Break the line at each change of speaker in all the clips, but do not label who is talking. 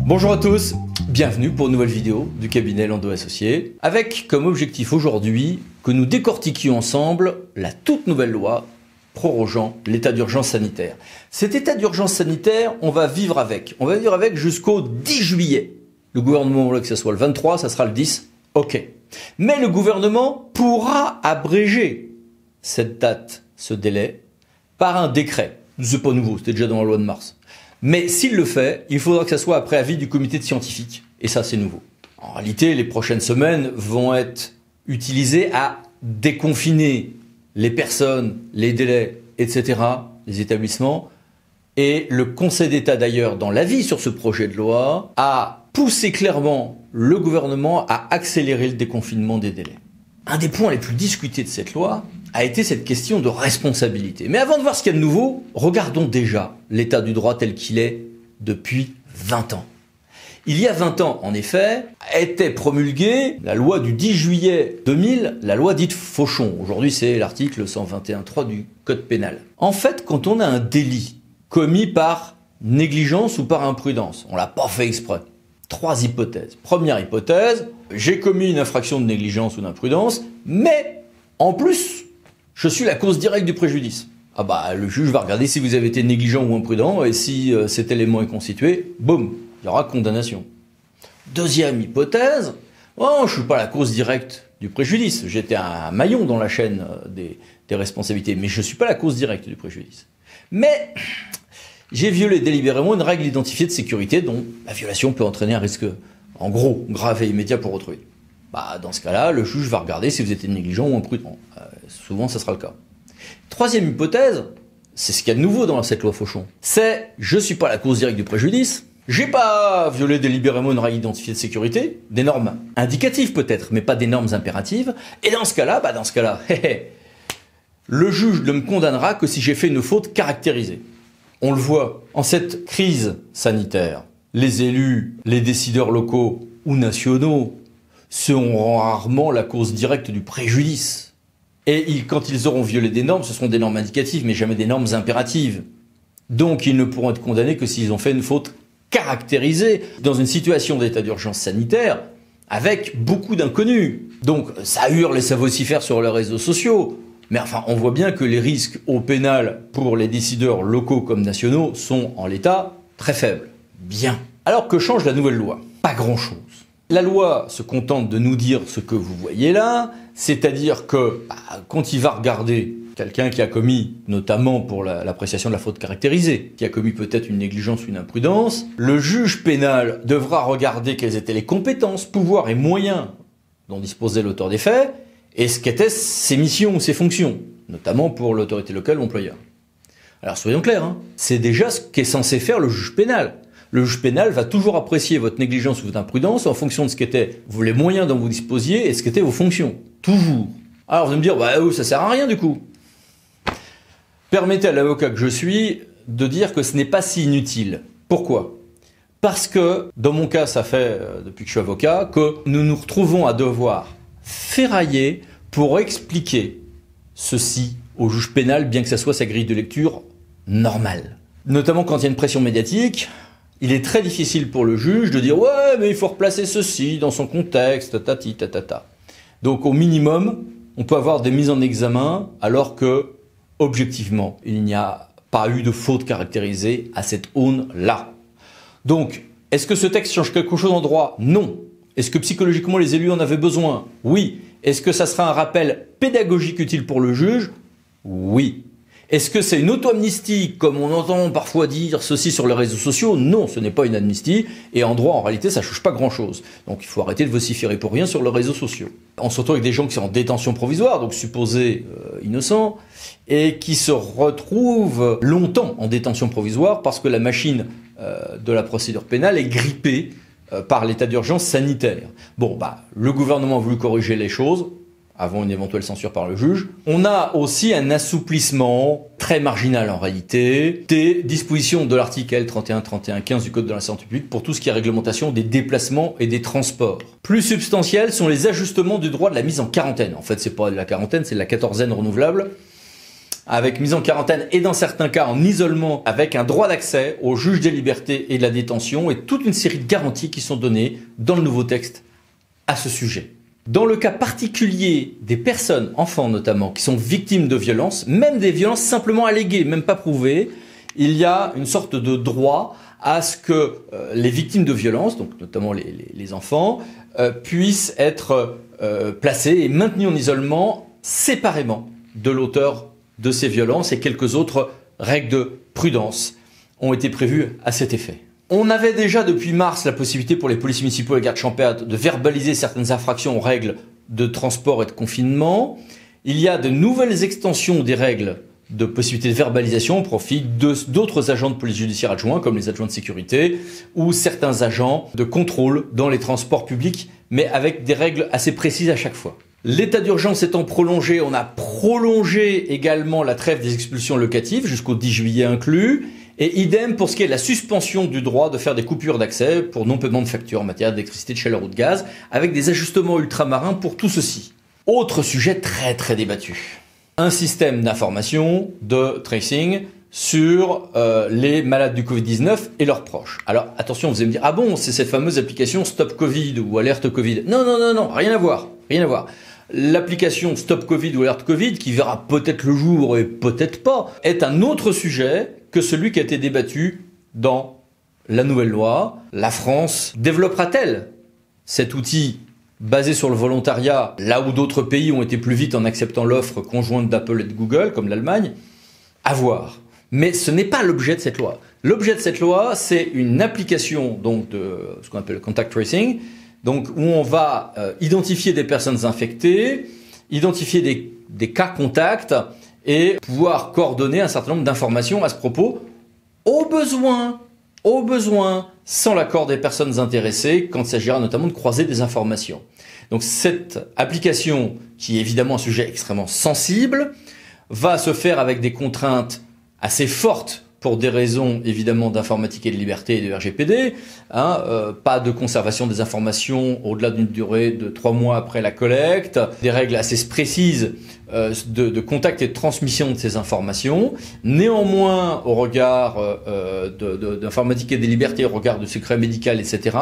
Bonjour à tous, bienvenue pour une nouvelle vidéo du cabinet Lando Associés, avec comme objectif aujourd'hui que nous décortiquions ensemble la toute nouvelle loi prorogeant l'état d'urgence sanitaire. Cet état d'urgence sanitaire, on va vivre avec jusqu'au 10 juillet. Le gouvernement voulait que ce soit le 23, ça sera le 10, ok. Mais le gouvernement pourra abréger cette date, ce délai, par un décret. C'est pas nouveau, c'était déjà dans la loi de mars. Mais s'il le fait, il faudra que ça soit après avis du comité de scientifiques. Et ça, c'est nouveau. En réalité, les prochaines semaines vont être utilisées à déconfiner les personnes, les délais, etc., les établissements. Et le Conseil d'État, d'ailleurs, dans l'avis sur ce projet de loi, a poussé clairement le gouvernement à accélérer le déconfinement des délais. Un des points les plus discutés de cette loi a été cette question de responsabilité. Mais avant de voir ce qu'il y a de nouveau, regardons déjà l'état du droit tel qu'il est depuis 20 ans. Il y a 20 ans, en effet, était promulguée la loi du 10 juillet 2000, la loi dite Fauchon. Aujourd'hui, c'est l'article 121.3 du Code pénal. En fait, quand on a un délit commis par négligence ou par imprudence, on l'a pas fait exprès. 3 hypothèses. Première hypothèse, j'ai commis une infraction de négligence ou d'imprudence, mais en plus, je suis la cause directe du préjudice. Ah bah, le juge va regarder si vous avez été négligent ou imprudent, et si cet élément est constitué, boum, il y aura condamnation. Deuxième hypothèse, oh, je suis pas la cause directe du préjudice, j'étais un maillon dans la chaîne des responsabilités, mais je suis pas la cause directe du préjudice. Mais j'ai violé délibérément une règle identifiée de sécurité dont la violation peut entraîner un risque, en gros, grave et immédiat pour autrui. Bah, dans ce cas-là, le juge va regarder si vous êtes négligent ou imprudent. Souvent, ça sera le cas. Troisième hypothèse, c'est ce qu'il y a de nouveau dans cette loi Fauchon. C'est, je suis pas la cause directe du préjudice, j'ai pas violé délibérément une règle identifiée de sécurité, des normes indicatives peut-être, mais pas des normes impératives. Et dans ce cas-là, le juge ne me condamnera que si j'ai fait une faute caractérisée. On le voit, en cette crise sanitaire, les élus, les décideurs locaux ou nationaux seront rarement la cause directe du préjudice. Et quand ils auront violé des normes, ce seront des normes indicatives, mais jamais des normes impératives. Donc ils ne pourront être condamnés que s'ils ont fait une faute caractérisée dans une situation d'état d'urgence sanitaire avec beaucoup d'inconnus. Donc ça hurle et ça vocifère sur les réseaux sociaux. Mais enfin, on voit bien que les risques au pénal pour les décideurs locaux comme nationaux sont en l'état très faibles. Bien. Alors que change la nouvelle loi? Pas grand-chose. La loi se contente de nous dire ce que vous voyez là, c'est-à-dire que quand il va regarder quelqu'un qui a commis, notamment pour l'appréciation de la faute caractérisée, qui a commis peut-être une négligence ou une imprudence, le juge pénal devra regarder quelles étaient les compétences, pouvoirs et moyens dont disposait l'auteur des faits, et ce qu'étaient ses missions ou ses fonctions, notamment pour l'autorité locale ou l'employeur. Alors soyons clairs, c'est déjà ce qu'est censé faire le juge pénal. Le juge pénal va toujours apprécier votre négligence ou votre imprudence en fonction de ce qu'étaient les moyens dont vous disposiez et ce qu'étaient vos fonctions. Toujours. Alors vous allez me dire, ça sert à rien du coup. Permettez à l'avocat que je suis de dire que ce n'est pas si inutile. Pourquoi ? Parce que, dans mon cas, ça fait, depuis que je suis avocat, que nous nous retrouvons à devoir ferrailler pour expliquer ceci au juge pénal, bien que ça soit sa grille de lecture normale. Notamment quand il y a une pression médiatique, il est très difficile pour le juge de dire « ouais, mais il faut replacer ceci dans son contexte, tati, tatata ». Donc au minimum, on peut avoir des mises en examen alors que, objectivement, il n'y a pas eu de faute caractérisée à cette aune-là. Donc, est-ce que ce texte change quelque chose en droit? Non. Est-ce que psychologiquement les élus en avaient besoin? Oui. Est-ce que ça sera un rappel pédagogique utile pour le juge? Oui. Est-ce que c'est une auto-amnistie, comme on entend parfois dire ceci sur les réseaux sociaux? Non, ce n'est pas une amnistie, et en droit, en réalité, ça ne change pas grand-chose. Donc il faut arrêter de vociférer pour rien sur les réseaux sociaux. On se retrouve avec des gens qui sont en détention provisoire, donc supposés innocents, et qui se retrouvent longtemps en détention provisoire parce que la machine de la procédure pénale est grippée par l'état d'urgence sanitaire. Bon, le gouvernement a voulu corriger les choses, avant une éventuelle censure par le juge. On a aussi un assouplissement très marginal en réalité des dispositions de l'article L 31-31-15 du Code de la santé publique pour tout ce qui est réglementation des déplacements et des transports. Plus substantiels sont les ajustements du droit de la mise en quarantaine. En fait, c'est pas de la quarantaine, c'est de la quatorzaine renouvelable. avec mise en quarantaine et dans certains cas en isolement, avec un droit d'accès au juge des libertés et de la détention et toute une série de garanties qui sont données dans le nouveau texte à ce sujet. Dans le cas particulier des personnes, enfants notamment, qui sont victimes de violences, même des violences simplement alléguées, même pas prouvées, il y a une sorte de droit à ce que les victimes de violences, donc notamment les enfants, puissent être placés et maintenus en isolement séparément de l'auteur de ces violences, et quelques autres règles de prudence ont été prévues à cet effet. On avait déjà depuis mars la possibilité pour les policiers municipaux et les gardes champêtres de verbaliser certaines infractions aux règles de transport et de confinement. Il y a de nouvelles extensions des règles de possibilité de verbalisation au profit d'autres agents de police judiciaire adjoints, comme les adjoints de sécurité ou certains agents de contrôle dans les transports publics, mais avec des règles assez précises à chaque fois. L'état d'urgence étant prolongé, on a prolongé également la trêve des expulsions locatives jusqu'au 10 juillet inclus. Et idem pour ce qui est de la suspension du droit de faire des coupures d'accès pour non-paiement de factures en matière d'électricité, de chaleur ou de gaz, avec des ajustements ultramarins pour tout ceci. Autre sujet très débattu. Un système d'information, de tracing sur les malades du Covid-19 et leurs proches. Alors attention, vous allez me dire, ah bon, c'est cette fameuse application Stop Covid ou Alerte Covid. Non, rien à voir. L'application Stop Covid ou Alerte Covid, qui verra peut-être le jour et peut-être pas, est un autre sujet que celui qui a été débattu dans la nouvelle loi. La France développera-t-elle cet outil basé sur le volontariat, là où d'autres pays ont été plus vite en acceptant l'offre conjointe d'Apple et de Google, comme l'Allemagne? À voir. Mais ce n'est pas l'objet de cette loi. L'objet de cette loi, c'est une application donc de ce qu'on appelle le contact tracing, donc où on va identifier des personnes infectées, identifier des cas contacts et pouvoir coordonner un certain nombre d'informations à ce propos, au besoin, sans l'accord des personnes intéressées, quand il s'agira notamment de croiser des informations. Donc cette application, qui est évidemment un sujet extrêmement sensible, va se faire avec des contraintes assez fortes pour des raisons évidemment d'informatique et de liberté et de RGPD, pas de conservation des informations au-delà d'une durée de 3 mois après la collecte, des règles assez précises de contact et de transmission de ces informations. Néanmoins, au regard d'informatique et des libertés, au regard du secret médical, etc.,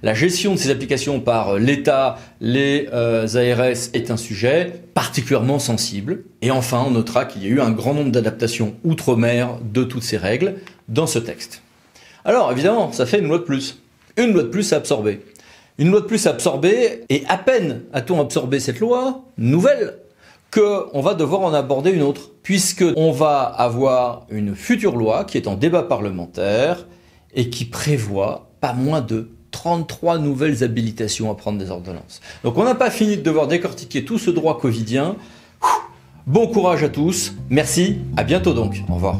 la gestion de ces applications par l'État, les ARS est un sujet particulièrement sensible. Et enfin, on notera qu'il y a eu un grand nombre d'adaptations outre-mer de toutes ces règles dans ce texte. Alors, évidemment, ça fait une loi de plus. Une loi de plus à absorber. Une loi de plus à absorber, et à peine a-t-on absorbé cette loi nouvelle qu'on va devoir en aborder une autre, puisqu'on va avoir une future loi qui est en débat parlementaire et qui prévoit pas moins de 33 nouvelles habilitations à prendre des ordonnances. Donc on n'a pas fini de devoir décortiquer tout ce droit covidien. Bon courage à tous, merci, à bientôt donc, au revoir.